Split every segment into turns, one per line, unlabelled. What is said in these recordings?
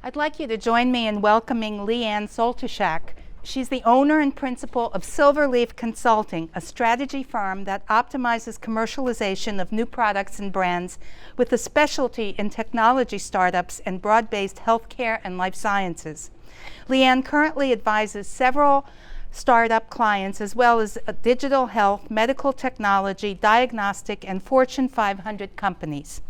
I'd like you to join me in welcoming Leigh Soltysiak. She's the owner and principal of Silverleaf Consulting, a strategy firm that optimizes commercialization of new products and brands with a specialty in technology startups and broad-based healthcare and life sciences. Leigh currently advises several startup clients as well as digital health, medical technology, diagnostic, and Fortune 500 companies.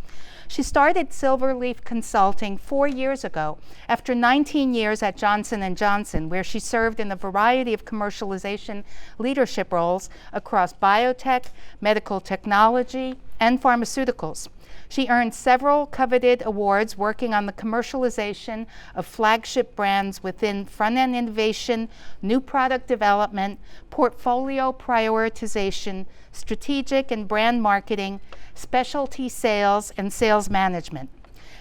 She started Silverleaf Consulting 4 years ago after 19 years at Johnson & Johnson, where she served in a variety of commercialization leadership roles across biotech, medical technology, and pharmaceuticals. She earned several coveted awards working on the commercialization of flagship brands within front-end innovation, new product development, portfolio prioritization, strategic and brand marketing, specialty sales, and sales management.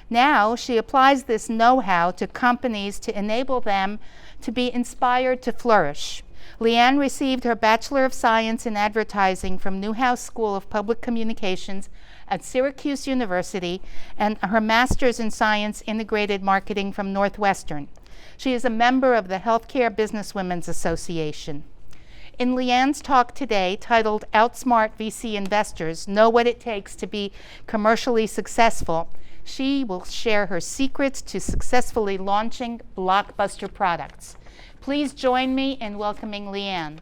Now she applies this know-how to companies to enable them to be inspired to flourish. Leigh received her Bachelor of Science in Advertising from Newhouse School of Public Communications at Syracuse University and her Master's in Science Integrated Marketing from Northwestern. She is a member of the Healthcare Businesswomen's Association. In Leigh talk today, titled Outsmart VC Investors, Know What It Takes to Be Commercially Successful, she will share her secrets to successfully launching blockbuster products. Please join me in welcoming Leigh.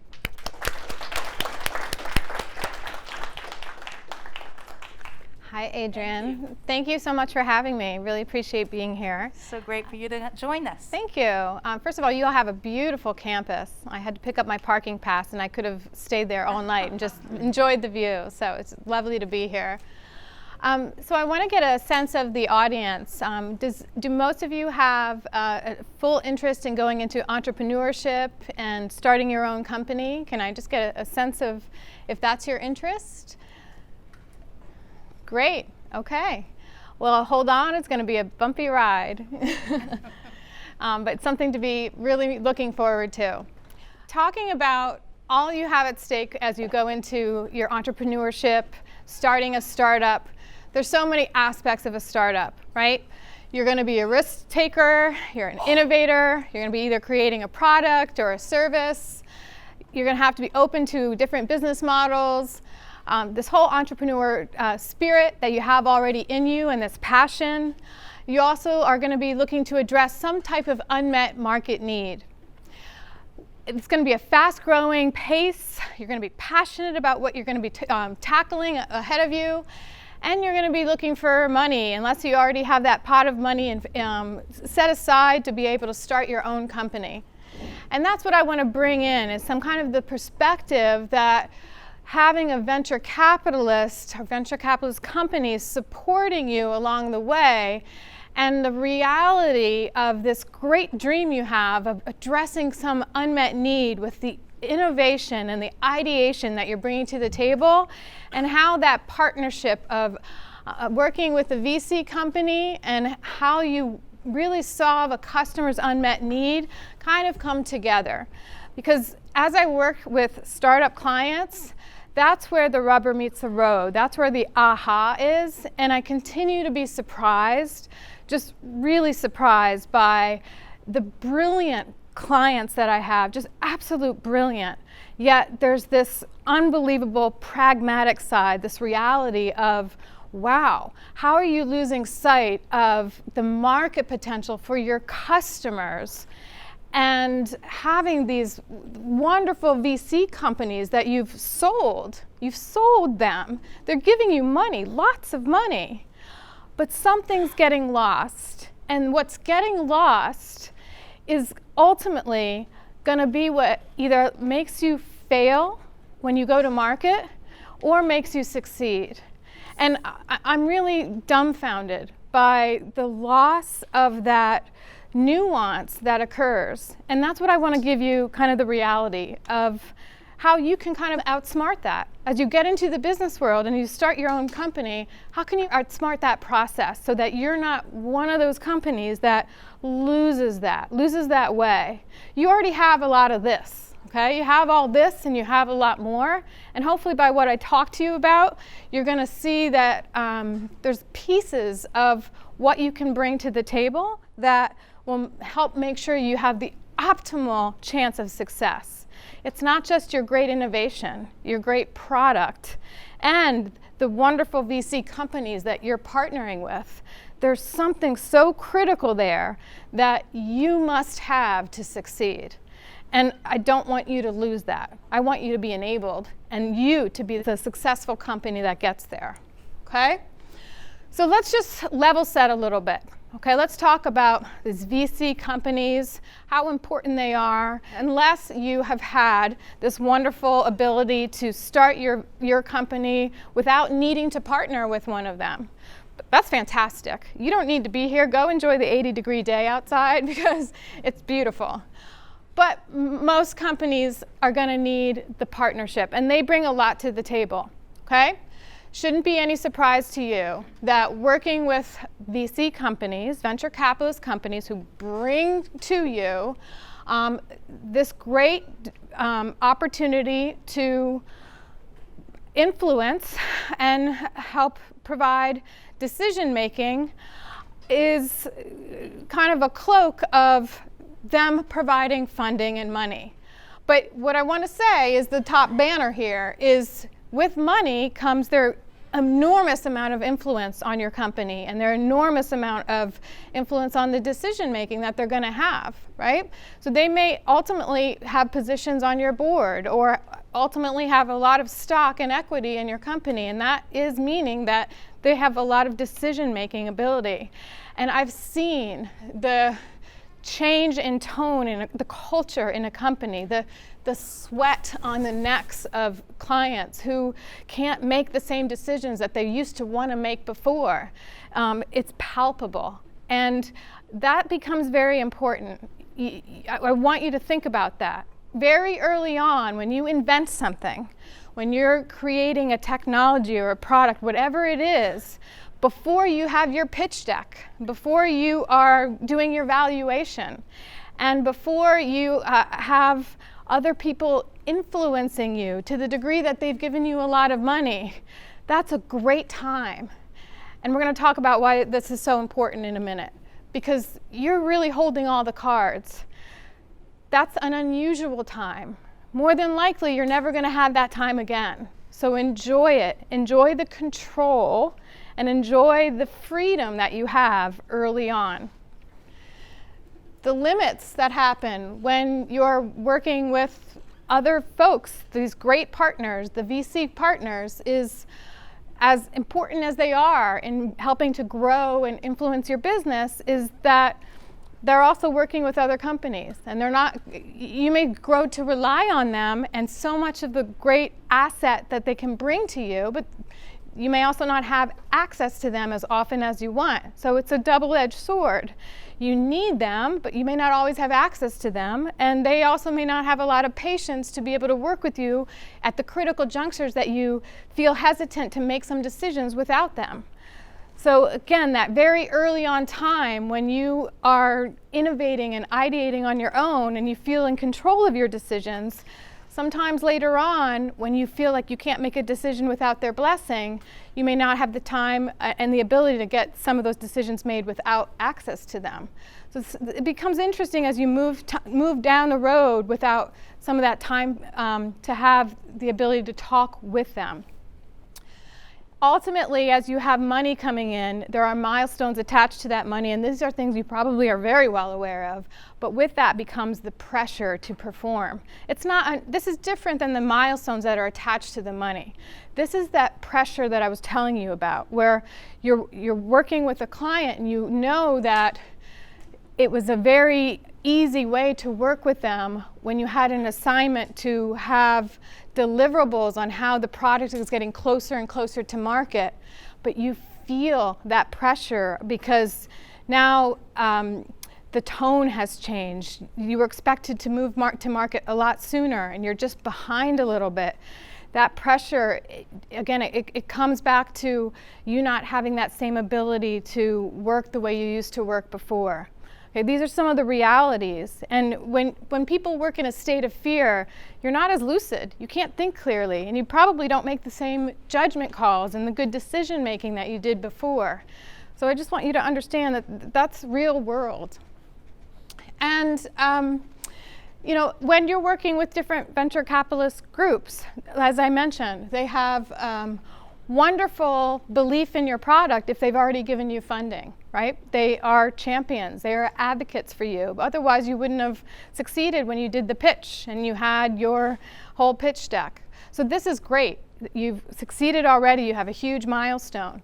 Hi, Adrienne. Thank you so much for having me. Really appreciate being here.
So great for you to join us.
Thank you. First of all, you all have a beautiful campus. I had to pick up my parking pass, and I could have stayed there all night and just enjoyed the view. So it's lovely to be here. So I want to get a sense of the audience. Do most of you have a full interest in going into entrepreneurship and starting your own company? Can I just get a sense of if that's your interest? Great. Okay. Well, hold on. It's going to be a bumpy ride. But something to be really looking forward to. Talking about all you have at stake as you go into your entrepreneurship, starting a startup. There's so many aspects of a startup, right? You're going to be a risk taker. You're an innovator. You're going to be either creating a product or a service. You're going to have to be open to different business models. This whole entrepreneur spirit that you have already in you and this passion. You also are going to be looking to address some type of unmet market need. It's going to be a fast-growing pace. You're going to be passionate about what you're going to be tackling ahead of you. And you're going to be looking for money, unless you already have that pot of money set aside to be able to start your own company. And that's what I want to bring in, is some kind of the perspective that having a venture capitalist or venture capitalist companies supporting you along the way, and the reality of this great dream you have of addressing some unmet need with the innovation and the ideation that you're bringing to the table, and how that partnership of working with a VC company and how you really solve a customer's unmet need kind of come together. Because as I work with startup clients, that's where the rubber meets the road. That's where the aha is. And I continue to be surprised, just really surprised by the brilliant clients that I have, just absolute brilliant. Yet there's this unbelievable pragmatic side, this reality of, wow, how are you losing sight of the market potential for your customers? And having these wonderful VC companies that you've sold them. They're giving you money, lots of money, but something's getting lost. And what's getting lost is ultimately going to be what either makes you fail when you go to market or makes you succeed. And I'm really dumbfounded by the loss of that nuance that occurs. And that's what I want to give you, kind of the reality of how you can kind of outsmart that. As you get into the business world and you start your own company, how can you outsmart that process so that you're not one of those companies that loses that way? You already have a lot of this, okay? You have all this and you have a lot more. And hopefully by what I talk to you about, you're going to see that there's pieces of what you can bring to the table that will help make sure you have the optimal chance of success. It's not just your great innovation, your great product, and the wonderful VC companies that you're partnering with. There's something so critical there that you must have to succeed. And I don't want you to lose that. I want you to be enabled and you to be the successful company that gets there. Okay? So let's just level set a little bit. Okay, let's talk about these VC companies, how important they are. Unless you have had this wonderful ability to start your company without needing to partner with one of them, that's fantastic. You don't need to be here. Go enjoy the 80-degree day outside because it's beautiful. But most companies are going to need the partnership, and they bring a lot to the table. Okay? Shouldn't be any surprise to you that working with VC companies, venture capitalist companies who bring to you this great opportunity to influence and help provide decision making is kind of a cloak of them providing funding and money. But what I want to say is the top banner here is with money comes their enormous amount of influence on your company and their enormous amount of influence on the decision making that they're going to have, right? So they may ultimately have positions on your board or ultimately have a lot of stock and equity in your company, and that is meaning that they have a lot of decision making ability. And I've seen the change in tone in the culture in a company, the sweat on the necks of clients who can't make the same decisions that they used to want to make before. It's palpable, and that becomes very important. I want you to think about that. Very early on, when you invent something, when you're creating a technology or a product, whatever it is, before you have your pitch deck, before you are doing your valuation, and before you have other people influencing you to the degree that they've given you a lot of money, that's a great time. And we're going to talk about why this is so important in a minute, because you're really holding all the cards. That's an unusual time. More than likely, you're never going to have that time again. So enjoy it. Enjoy the control and enjoy the freedom that you have early on. The limits that happen when you're working with other folks, these great partners, the VC partners, is as important as they are in helping to grow and influence your business, is that they're also working with other companies, and they're not, you may grow to rely on them and so much of the great asset that they can bring to you, but you may also not have access to them as often as you want. So it's a double-edged sword. You need them, but you may not always have access to them, and they also may not have a lot of patience to be able to work with you at the critical junctures that you feel hesitant to make some decisions without them. So again, that very early on time when you are innovating and ideating on your own and you feel in control of your decisions, sometimes later on, when you feel like you can't make a decision without their blessing, you may not have the time and the ability to get some of those decisions made without access to them. So it becomes interesting as you move down the road without some of that time to have the ability to talk with them. Ultimately, as you have money coming in, there are milestones attached to that money, and these are things you probably are very well aware of, but with that becomes the pressure to perform. It's not, this is different than the milestones that are attached to the money. This is that pressure that I was telling you about, where you're working with a client and you know that it was a very easy way to work with them when you had an assignment to have deliverables on how the product is getting closer and closer to market, but you feel that pressure because now the tone has changed. You were expected to move to market a lot sooner and you're just behind a little bit. That pressure, again, it comes back to you not having that same ability to work the way you used to work before. Okay, these are some of the realities, and when people work in a state of fear, you're not as lucid. You can't think clearly, and you probably don't make the same judgment calls and the good decision making that you did before. So I just want you to understand that that's real world. And you know, when you're working with different venture capitalist groups, as I mentioned, they have wonderful belief in your product if they've already given you funding, right? They are champions, they are advocates for you. Otherwise, you wouldn't have succeeded when you did the pitch and you had your whole pitch deck. So this is great. You've succeeded already, you have a huge milestone.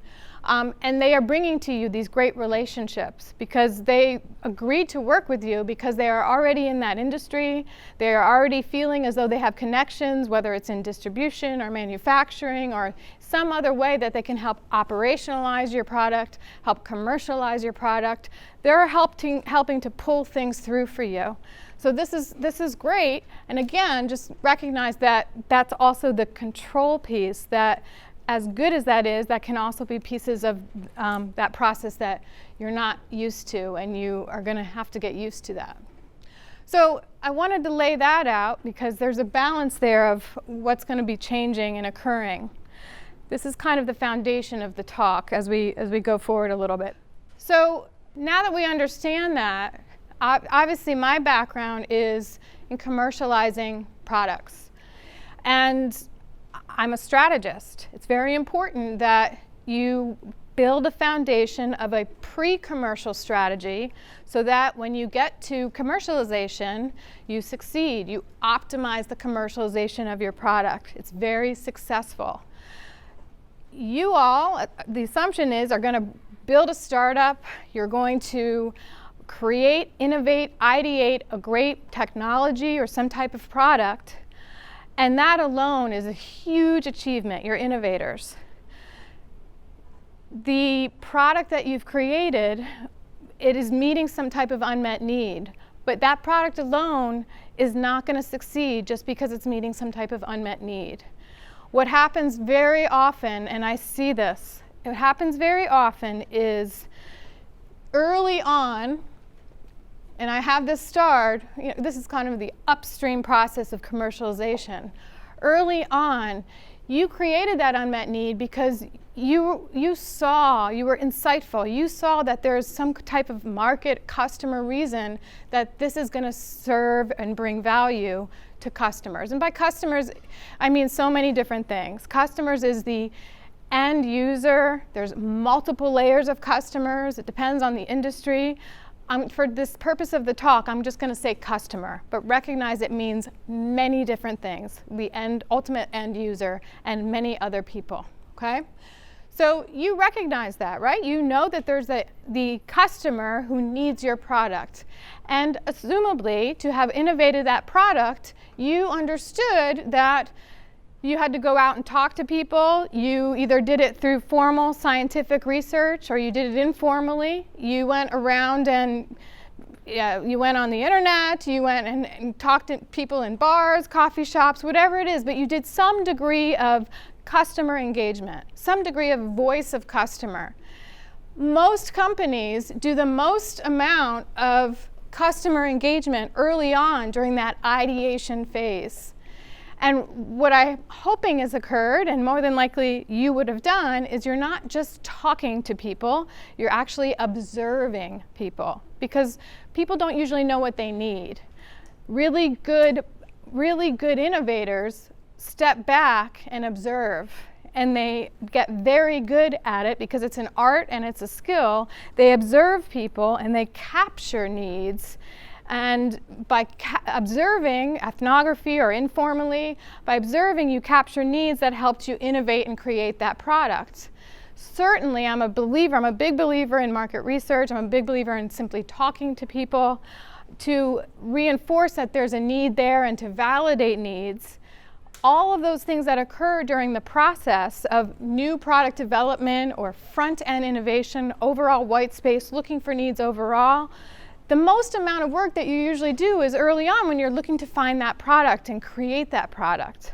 And they are bringing to you these great relationships because they agreed to work with you because they are already in that industry. They are already feeling as though they have connections, whether it's in distribution or manufacturing or some other way that they can help operationalize your product, help commercialize your product. They're helping to pull things through for you. So this is great. And again, just recognize that that's also the control piece that, as good as that is, that can also be pieces of that process that you're not used to, and you are going to have to get used to that. So I wanted to lay that out because there's a balance there of what's going to be changing and occurring. This is kind of the foundation of the talk as we go forward a little bit. So now that we understand that, obviously my background is in commercializing products. And I'm a strategist. It's very important that you build a foundation of a pre-commercial strategy so that when you get to commercialization, you succeed. You optimize the commercialization of your product. It's very successful. You all, the assumption is, are going to build a startup. You're going to create, innovate, ideate a great technology or some type of product. And that alone is a huge achievement. You're innovators. The product that you've created, it is meeting some type of unmet need. But that product alone is not going to succeed just because it's meeting some type of unmet need. What happens very often, and I see this, it happens very often is early on, and I have this starred, this is kind of the upstream process of commercialization. Early on, you created that unmet need because you were insightful. You saw that there's some type of market customer reason that this is going to serve and bring value to customers. And by customers, I mean so many different things. Customers is the end user. There's multiple layers of customers. It depends on the industry. For this purpose of the talk, I'm just going to say customer, but recognize it means many different things, the ultimate end user and many other people, okay? So you recognize that, right? You know that there's the customer who needs your product. And assumably, to have innovated that product, you understood that you had to go out and talk to people. You either did it through formal scientific research or you did it informally. You went around and you went on the internet, you went and talked to people in bars, coffee shops, whatever it is, but you did some degree of customer engagement, some degree of voice of customer. Most companies do the most amount of customer engagement early on during that ideation phase. And what I'm hoping has occurred, and more than likely you would have done, is you're not just talking to people, you're actually observing people. Because people don't usually know what they need. Really good innovators step back and observe. And they get very good at it because it's an art and it's a skill. They observe people and they capture needs. And by observing, ethnography or informally, by observing, you capture needs that helped you innovate and create that product. Certainly, I'm a big believer in market research. I'm a big believer in simply talking to people to reinforce that there's a need there and to validate needs. All of those things that occur during the process of new product development or front-end innovation, overall white space, looking for needs overall, the most amount of work that you usually do is early on when you're looking to find that product and create that product.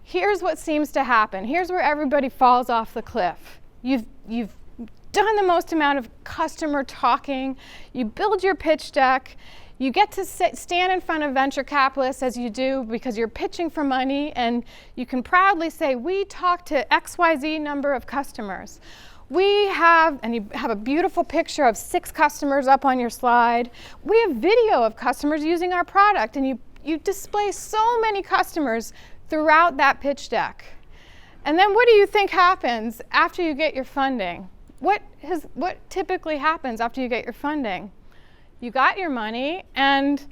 Here's what seems to happen. Here's where everybody falls off the cliff. You've done the most amount of customer talking. You build your pitch deck. You get to stand in front of venture capitalists as you do because you're pitching for money, and you can proudly say, we talked to XYZ number of customers. We have, and you have a beautiful picture of 6 customers up on your slide. We have video of customers using our product, and you display so many customers throughout that pitch deck. And then what do you think happens after you get your funding? What typically happens after you get your funding? You got your money, and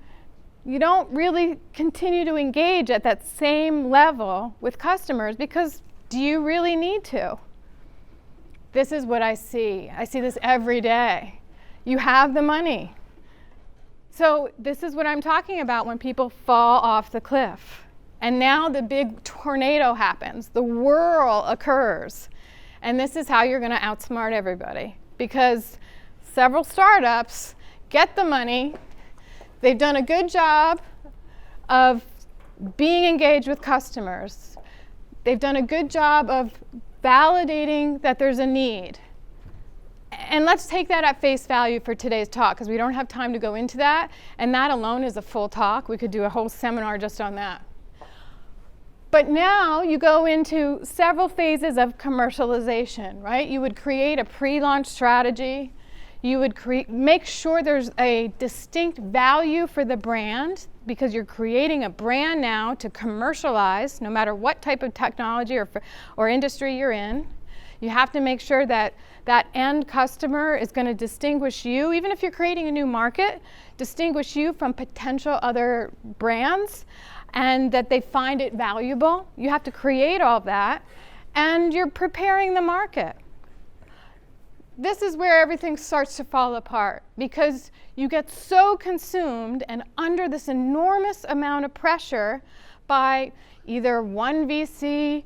you don't really continue to engage at that same level with customers, because do you really need to? This is what I see. I see this every day. You have the money. So this is what I'm talking about when people fall off the cliff. And now the big tornado happens. The whirl occurs. And this is how you're going to outsmart everybody. Because several startups get the money. They've done a good job of being engaged with customers. They've done a good job of validating that there's a need. And let's take that at face value for today's talk, because we don't have time to go into that. And that alone is a full talk. We could do a whole seminar just on that. But now you go into several phases of commercialization, right? You would create a pre-launch strategy. You would make sure there's a distinct value for the brand, because you're creating a brand now to commercialize, no matter what type of technology or industry you're in. You have to make sure that that end customer is going to distinguish you, even if you're creating a new market, distinguish you from potential other brands, and that they find it valuable. You have to create all of that, and you're preparing the market. This is where everything starts to fall apart, because you get so consumed and under this enormous amount of pressure by either one VC,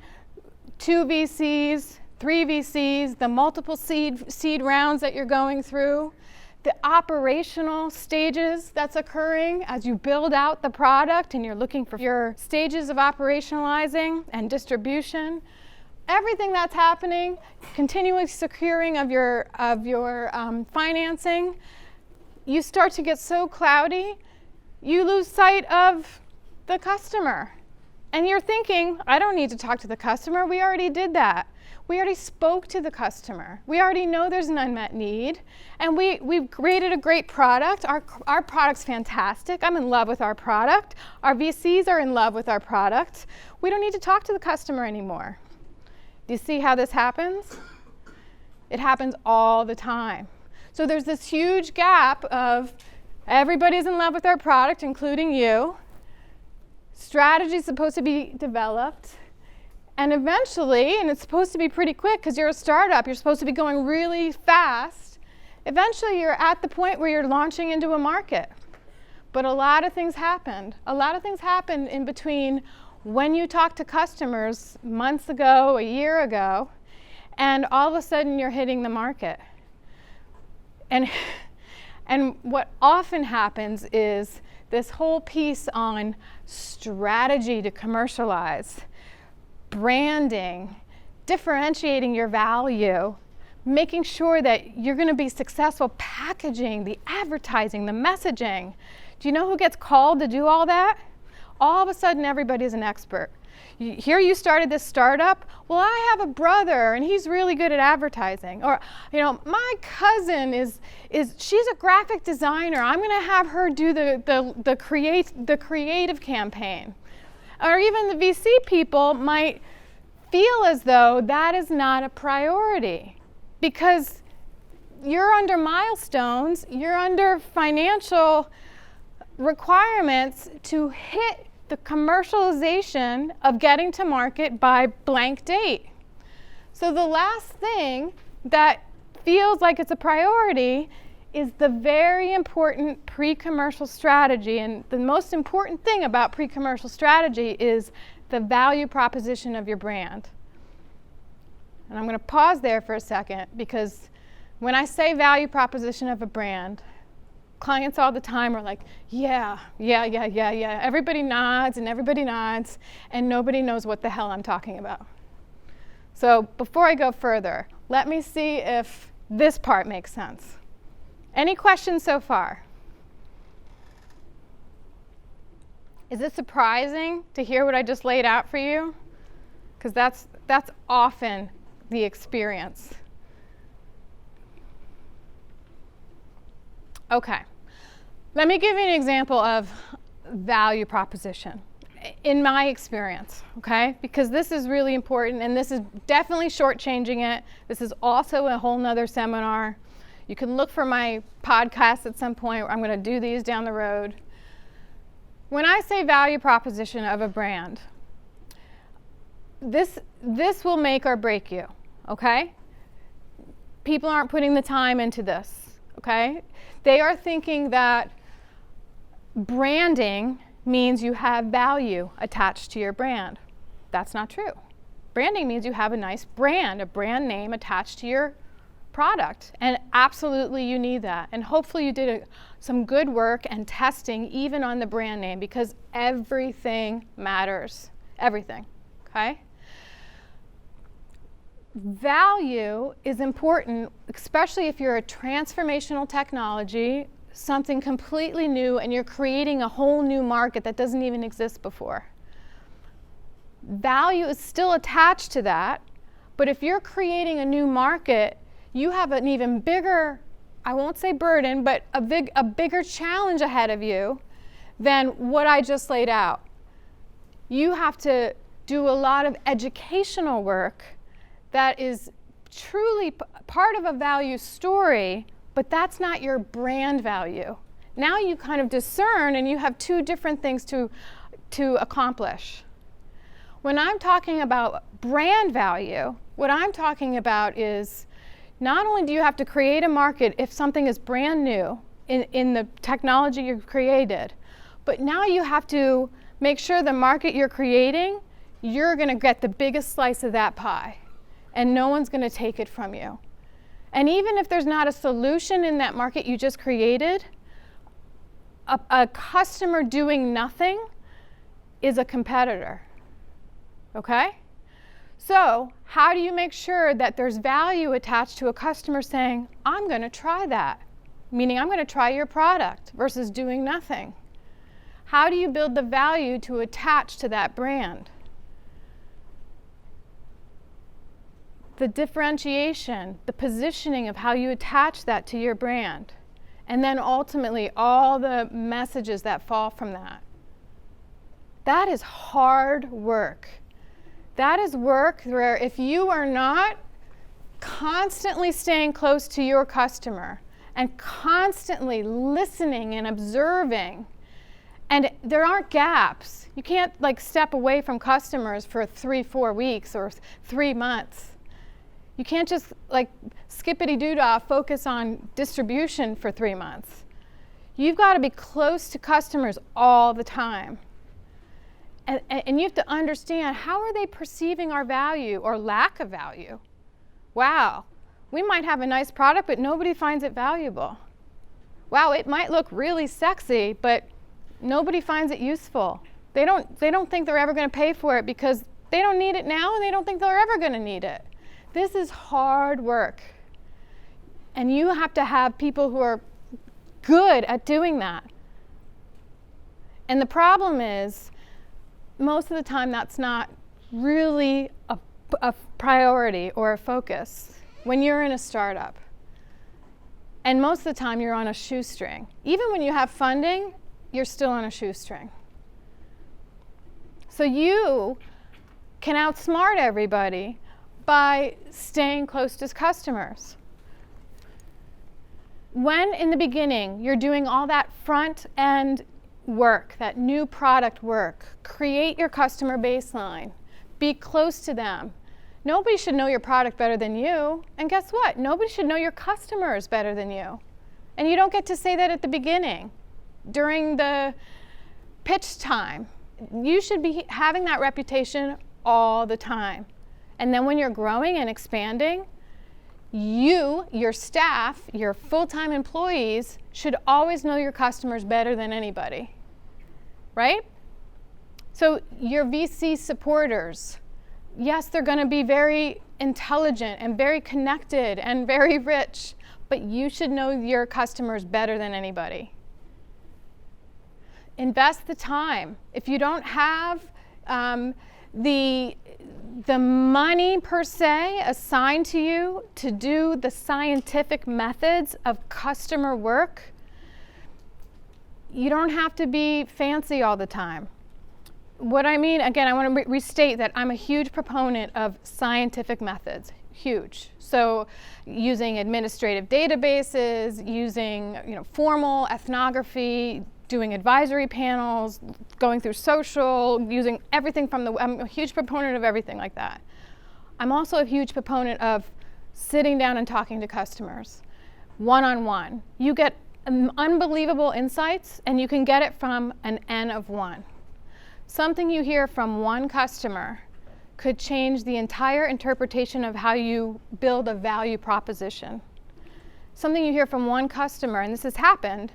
2 VCs, 3 VCs, the multiple seed rounds that you're going through, the operational stages that's occurring as you build out the product and you're looking for your stages of operationalizing and distribution. Everything that's happening, continuous securing of your financing, you start to get so cloudy, you lose sight of the customer. And you're thinking, I don't need to talk to the customer. We already did that. We already spoke to the customer. We already know there's an unmet need. And we've created a great product. Our product's fantastic. I'm in love with our product. Our VCs are in love with our product. We don't need to talk to the customer anymore. Do you see how this happens? It happens all the time. So there's this huge gap of everybody's in love with our product, including you. Strategy's supposed to be developed. And eventually, and it's supposed to be pretty quick because you're a startup, you're supposed to be going really fast. Eventually, you're at the point where you're launching into a market. But a lot of things happened. A lot of things happened in between when you talked to customers months ago, a year ago, and all of a sudden you're hitting the market. And what often happens is this whole piece on strategy to commercialize, branding, differentiating your value, making sure that you're going to be successful packaging, the advertising, the messaging. Do you know who gets called to do all that? All of a sudden, everybody's an expert. Here you started this startup. Well, I have a brother, and he's really good at advertising. Or, you know, my cousin she's a graphic designer. I'm going to have her do the creative campaign. Or even the VC people might feel as though that is not a priority, because you're under milestones, you're under financial requirements to hit the commercialization of getting to market by blank date. So the last thing that feels like it's a priority is the very important pre-commercial strategy. And the most important thing about pre-commercial strategy is the value proposition of your brand. And I'm going to pause there for a second, because when I say value proposition of a brand, clients all the time are like, yeah. Everybody nods, and nobody knows what the hell I'm talking about. So before I go further, let me see if this part makes sense. Any questions so far? Is it surprising to hear what I just laid out for you? Because that's often the experience. Okay, let me give you an example of value proposition in my experience, okay? Because this is really important, and this is definitely shortchanging it. This is also a whole nother seminar. You can look for my podcast at some point. I'm going to do these down the road. When I say value proposition of a brand, this will make or break you, okay? People aren't putting the time into this, okay? They are thinking that branding means you have value attached to your brand. That's not true. Branding means you have a nice brand, a brand name attached to your product, and absolutely you need that. And hopefully you did some good work and testing even on the brand name, because everything matters. Everything, okay? Value is important, especially if you're a transformational technology, something completely new, and you're creating a whole new market that doesn't even exist before. Value is still attached to that, but if you're creating a new market, you have an even bigger, I won't say burden, but a bigger challenge ahead of you than what I just laid out. You have to do a lot of educational work that is truly part of a value story, but that's not your brand value. Now you kind of discern, and you have two different things to accomplish. When I'm talking about brand value, what I'm talking about is not only do you have to create a market if something is brand new in the technology you've created, but now you have to make sure the market you're creating, you're going to get the biggest slice of that pie, and no one's going to take it from you. And even if there's not a solution in that market you just created, a customer doing nothing is a competitor, okay? So how do you make sure that there's value attached to a customer saying, I'm going to try that, meaning I'm going to try your product versus doing nothing? How do you build the value to attach to that brand? The differentiation, the positioning of how you attach that to your brand, and then ultimately all the messages that fall from that. That is hard work. That is work where if you are not constantly staying close to your customer and constantly listening and observing, and there aren't gaps. You can't like step away from customers for 3-4 weeks or 3 months. You can't just like skippity-doo-dah focus on distribution for 3 months. You've got to be close to customers all the time. And you have to understand, how are they perceiving our value or lack of value? Wow, we might have a nice product, but nobody finds it valuable. Wow, it might look really sexy, but nobody finds it useful. They don't think they're ever going to pay for it because they don't need it now, and they don't think they're ever going to need it. This is hard work. And you have to have people who are good at doing that. And the problem is, most of the time that's not really a priority or a focus when you're in a startup. And most of the time you're on a shoestring. Even when you have funding, you're still on a shoestring. So you can outsmart everybody by staying close to customers. When in the beginning you're doing all that front end work, that new product work, create your customer baseline, be close to them. Nobody should know your product better than you, and guess what? Nobody should know your customers better than you. And you don't get to say that at the beginning, during the pitch time. You should be having that reputation all the time. And then when you're growing and expanding, you, your staff, your full-time employees should always know your customers better than anybody, right? So your VC supporters, yes, they're going to be very intelligent and very connected and very rich, but you should know your customers better than anybody. Invest the time. If you don't have the money per se assigned to you to do the scientific methods of customer work, you don't have to be fancy all the time. What I mean, again, I want to restate that I'm a huge proponent of scientific methods, huge. So using administrative databases, using formal ethnography, doing advisory panels, going through social, using everything from I'm a huge proponent of everything like that. I'm also a huge proponent of sitting down and talking to customers, one-on-one. You get unbelievable insights, and you can get it from an N of 1. Something you hear from one customer could change the entire interpretation of how you build a value proposition. Something you hear from one customer, and this has happened,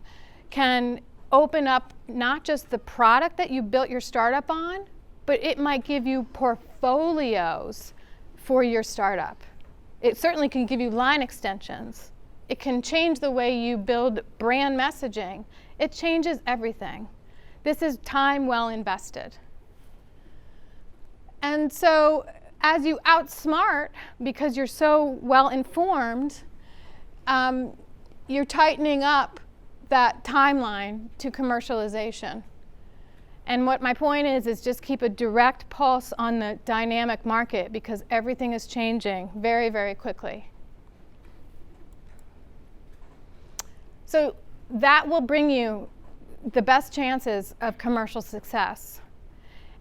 can open up not just the product that you built your startup on, but it might give you portfolios for your startup. It certainly can give you line extensions. It can change the way you build brand messaging. It changes everything. This is time well invested. And so as you outsmart, because you're so well informed, you're tightening up that timeline to commercialization. And what my point is just keep a direct pulse on the dynamic market, because everything is changing very, very quickly. So that will bring you the best chances of commercial success.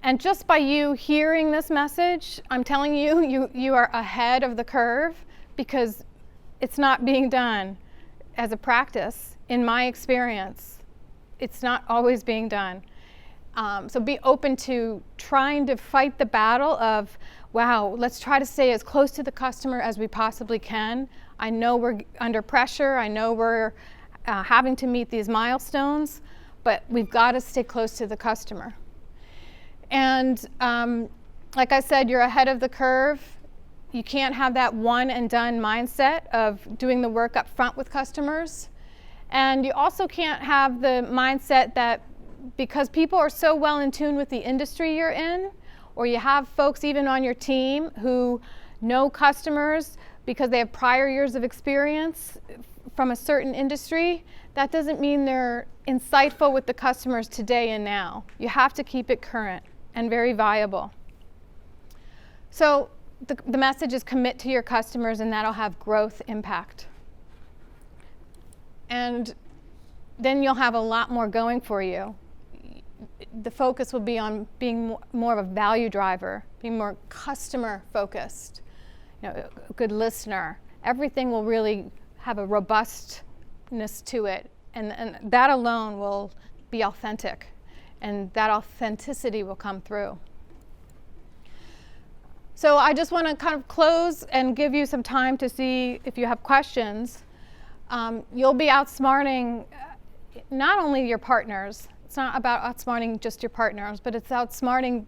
And just by you hearing this message, I'm telling you, you are ahead of the curve, because it's not being done as a practice. In my experience, it's not always being done. So be open to trying to fight the battle of, wow, let's try to stay as close to the customer as we possibly can. I know we're under pressure. I know we're having to meet these milestones, but we've got to stay close to the customer. And like I said, you're ahead of the curve. You can't have that one and done mindset of doing the work up front with customers. And you also can't have the mindset that because people are so well in tune with the industry you're in, or you have folks even on your team who know customers because they have prior years of experience from a certain industry, that doesn't mean they're insightful with the customers today and now. You have to keep it current and very viable. So the message is commit to your customers, and that'll have growth impact. And then you'll have a lot more going for you. The focus will be on being more of a value driver, being more customer focused, a good listener. Everything will really have a robustness to it, and that alone will be authentic, and that authenticity will come through. So I just want to kind of close and give you some time to see if you have questions. You'll be outsmarting not only your partners. It's not about outsmarting just your partners, but it's outsmarting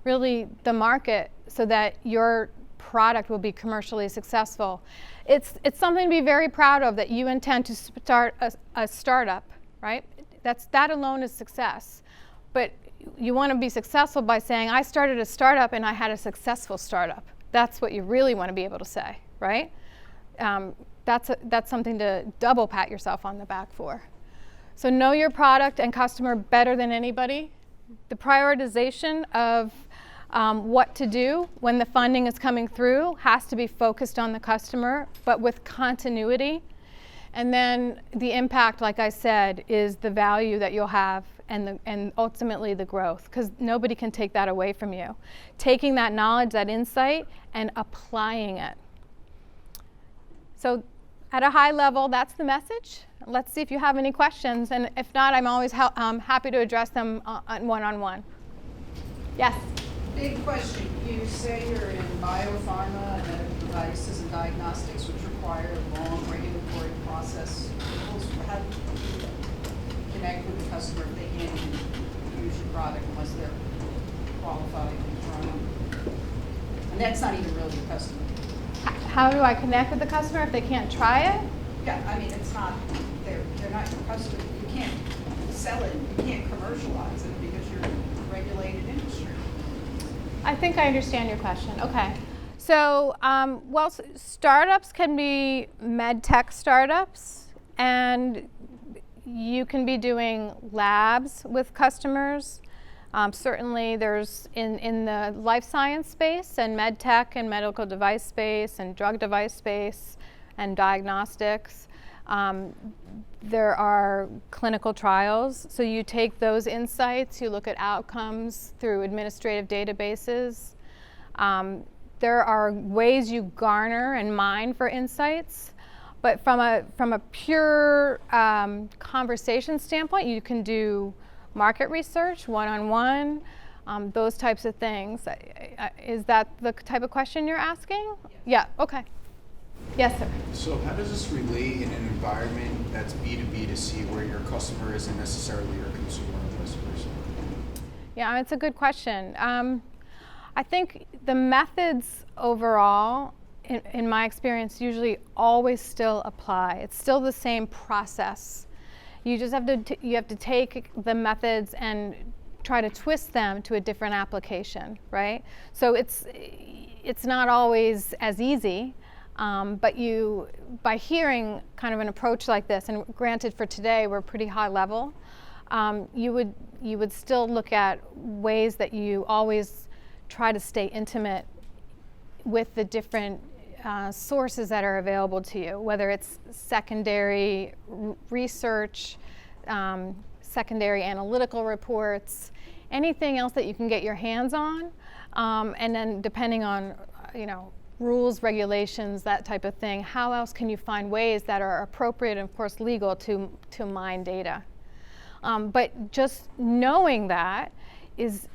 really the market so that your product will be commercially successful. It's something to be very proud of, that you intend to start a startup, right? That alone is success. But you want to be successful by saying, I started a startup and I had a successful startup. That's what you really want to be able to say, right? That's something to double pat yourself on the back for. So know your product and customer better than anybody. The prioritization of what to do when the funding is coming through has to be focused on the customer, but with continuity. And then the impact, like I said, is the value that you'll have and ultimately the growth, because nobody can take that away from you. Taking that knowledge, that insight, and applying it. So at a high level, that's the message. Let's see if you have any questions, and if not, I'm always happy to address them one-on-one. Yes?
Big question. You say you're in biopharma and medical devices and diagnostics, which require a long regulatory process. How do you connect with the customer if they can't even use your product unless they're qualified? And that's not even really your customer.
How do I connect with the customer if they can't try it?
Yeah, I mean, it's not, they're not your customer. You can't sell it, you can't commercialize it because you're a regulated industry.
I think I understand your question. Okay. So, well, startups can be med tech startups, and you can be doing labs with customers. Certainly there's in the life science space and med tech and medical device space and drug device space and diagnostics. There are clinical trials. So you take those insights, you look at outcomes through administrative databases. There are ways you garner and mine for insights. But from a pure conversation standpoint, you can do market research, one-on-one, those types of things. Is that the type of question you're asking?
Yes.
Yeah, okay. Yes, sir.
So how does this relate in an environment that's B2B to C where your customer isn't necessarily your consumer or vice versa?
Yeah, it's a good question. I think the methods overall, in my experience, usually always still apply. It's still the same process. You just have to take the methods and try to twist them to a different application, right? So it's not always as easy, but by hearing kind of an approach like this, and granted for today we're pretty high level, you would still look at ways that you always try to stay intimate with the different sources that are available to you, whether it's secondary research, secondary analytical reports, anything else that you can get your hands on, and then depending on rules, regulations, that type of thing, how else can you find ways that are appropriate and of course legal to mine data? But just knowing that is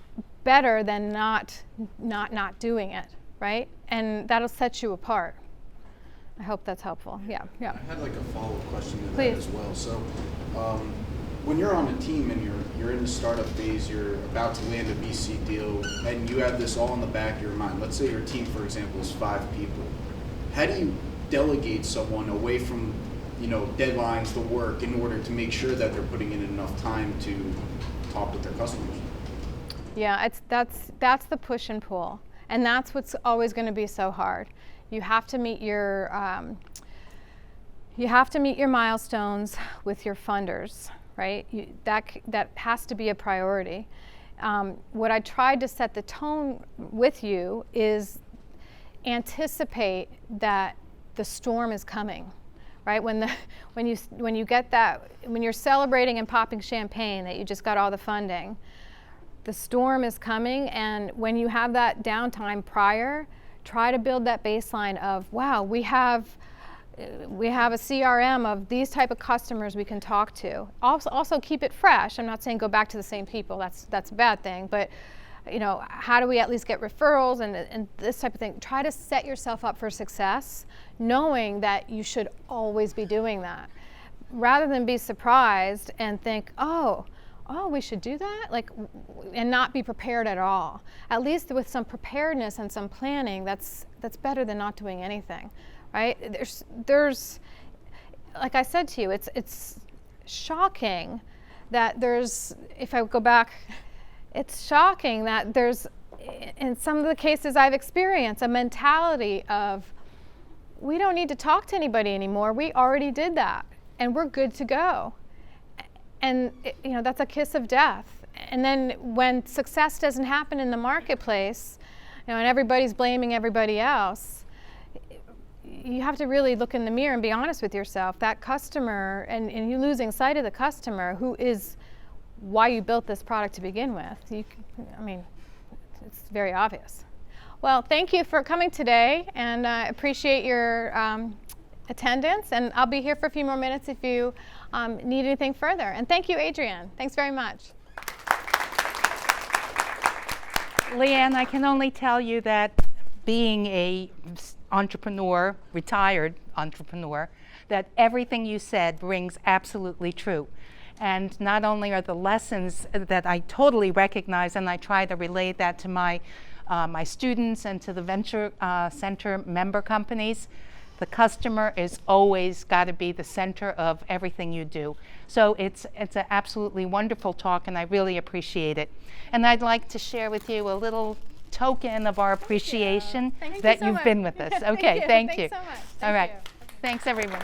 better than not doing it, right? And that'll set you apart. I hope that's helpful. Yeah.
I had like a follow-up question to
Please.
that as well. So when you're on a team and you're in the startup phase, you're about to land a VC deal, and you have this all in the back of your mind. Let's say your team, for example, is 5 people. How do you delegate someone away from deadlines, the work, in order to make sure that they're putting in enough time to talk with their customers?
Yeah, that's the push and pull, and that's what's always going to be so hard. You have to meet your milestones with your funders, right? That has to be a priority. What I tried to set the tone with you is anticipate that the storm is coming, right? When you're celebrating and popping champagne that you just got all the funding, the storm is coming, and when you have that downtime prior, try to build that baseline of, wow, we have a CRM of these type of customers we can talk to. Also keep it fresh. I'm not saying go back to the same people. That's a bad thing. But how do we at least get referrals and this type of thing? Try to set yourself up for success, knowing that you should always be doing that, rather than be surprised and think, oh, we should do that, and not be prepared at all. At least with some preparedness and some planning, that's better than not doing anything, right? There's, like I said to you, it's shocking that if I go back, it's shocking that there's, in some of the cases I've experienced, a mentality of, we don't need to talk to anybody anymore. We already did that, and we're good to go. And that's a kiss of death. And then when success doesn't happen in the marketplace, and everybody's blaming everybody else, you have to really look in the mirror and be honest with yourself. That customer, and you losing sight of the customer, who is why you built this product to begin with. It's very obvious. Well, thank you for coming today, and I appreciate your attendance, and I'll be here for a few more minutes if you need anything further. And thank you, Adrienne. Thanks very much.
Leanne, I can only tell you that being a entrepreneur, retired entrepreneur, that everything you said rings absolutely true. And not only are the lessons that I totally recognize, and I try to relate that to my students and to the Venture Center member companies, the customer is always got to be the center of everything you do. So it's an absolutely wonderful talk, and I really appreciate it. And I'd like to share with you a little token of our appreciation that you've been with us. Okay, thank you.
Thanks so much.
All right. Thanks, everyone.